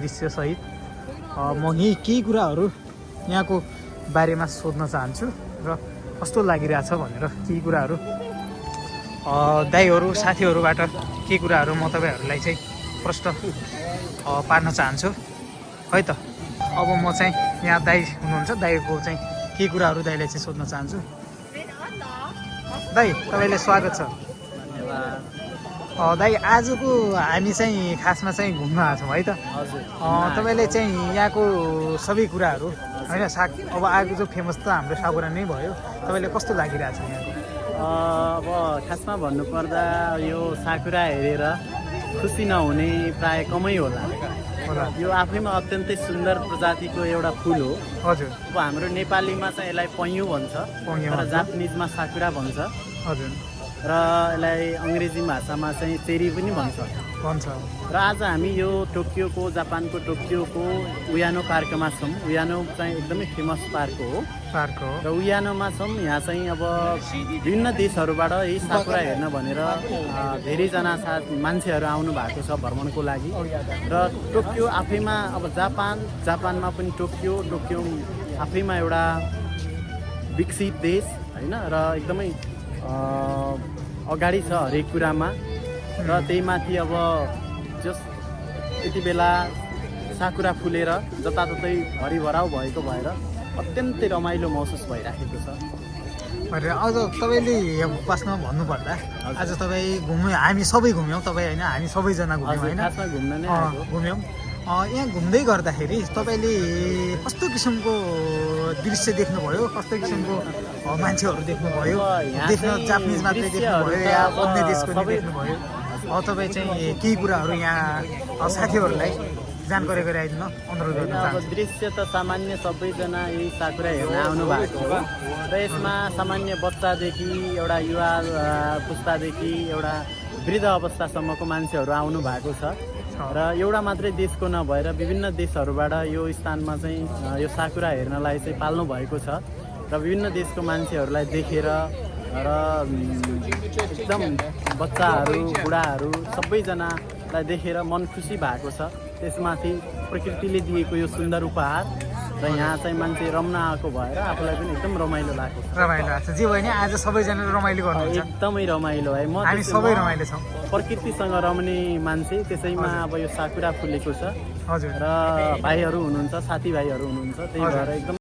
दृश्यसहित म यही केही कुराहरू यहाँको बारेमा सोध्न चाहन्छु र कस्तो लागिरहेछ भनेर केही कुराहरू दाइहरू साथीहरूबाट केही कुराहरू म तपाईँहरूलाई चाहिँ प्रश्न पार्न चाहन्छु है त। अब म चाहिँ यहाँ दाइ हुनुहुन्छ, दाइको चाहिँ केही कुराहरू दाइलाई चाहिँ सोध्न चाहन्छु। दाइ तपाईँलाई स्वागत छ। दाइ आजको हामी चाहिँ खासमा चाहिँ घुम्न आएको छौँ है त। तपाईँले चाहिँ यहाँको सबै कुराहरू होइन साग अब आएको जो फेमस त हाम्रो साकुरा नै भयो, तपाईँले कस्तो लागिरहेछ यहाँको? अब खासमा भन्नुपर्दा यो साकुरा हेरेर खुसी नहुने प्राय कमै होला। यो आफैमा अत्यन्तै सुन्दर प्रजातिको एउटा फुल हो। हजुर। अब हाम्रो नेपालीमा चाहिँ यसलाई पैँयु भन्छ र जापानिजमा साकुरा भन्छ। हजुर। र यसलाई अङ्ग्रेजी भाषामा चाहिँ चेरी पनि भन्छ। र आज हामी यो टोकियोको, जापानको टोकियोको उयानो पार्कमा छौँ। उयानो चाहिँ एकदमै फेमस पार्क हो। र उयानोमा छौँ। यहाँ चाहिँ अब विभिन्न देशहरूबाट यही साकुरा हेर्न भनेर धेरैजना मान्छेहरू आउनु भएको छ भ्रमणको लागि। र टोकियो आफैमा अब जापानमा पनि टोकियो आफैमा एउटा विकसित देश होइन र एकदमै अगाडि छ हरेक कुरामा। र त्यही माथि अब यति बेला साकुरा फुलेर जताततै भरिभराउ भएको भएर अत्यन्तै रमाइलो महसुस भइराखेको छ। अझ तपाईँले पासमा भन्नुपर्दा आज तपाईँ घुम्यो, हामी सबै घुम्यौँ, तपाईँ होइन हामी सबैजना घुम्यौँ होइन, घुम्यौँ। यहाँ घुम्दै गर्दाखेरि तपाईँले कस्तो किसिमको दृश्य देख्नुभयो, कस्तो किसिमको मान्छेहरू देख्नुभयो? देख्न जापानिज मात्रै देख्नुभयो या अन्य देशको पनि देख्नुभयो? तपाईँ चाहिँ केही कुराहरू यहाँ साथीहरूलाई जानकारी गराइदिनु अनुरोध गर्न चाहन्छु। अब दृश्य त सामान्य सबैजना यही साकुरा हेर्न आउनु भएको हो। र यसमा सामान्य बच्चादेखि एउटा युवा पुस्तादेखि एउटा वृद्ध अवस्थासम्मको मान्छेहरू आउनु भएको छ। र एउटा मात्रै देशको नभएर विभिन्न देशहरूबाट यो स्थानमा चाहिँ यो साकुरा हेर्नलाई चाहिँ पाल्नु भएको छ। र विभिन्न देशको मान्छेहरूलाई देखेर र एकदम बच्चाहरू बुढाहरू सबैजनालाई देखेर मन खुसी भएको छ। त्यसमाथि प्रकृतिले दिएको यो सुन्दर उपहार र यहाँ चाहिँ मान्छे रम्न आएको भएर आफूलाई पनि एकदम रमाइलो लाग्यो। रमाइलो लाग्छ जे होइन, आज सबैजना रमाइलो गर्नुहुन्छ? एकदमै रमाइलो है। हामी सबै रमाइलो छौँ। प्रकृतिसँग रम्ने मान्छे, त्यसैमा अब यो साकुरा फुलेको छ। हजुर। र भाइहरू हुनुहुन्छ, साथीभाइहरू हुनुहुन्छ, त्यही भएर एकदम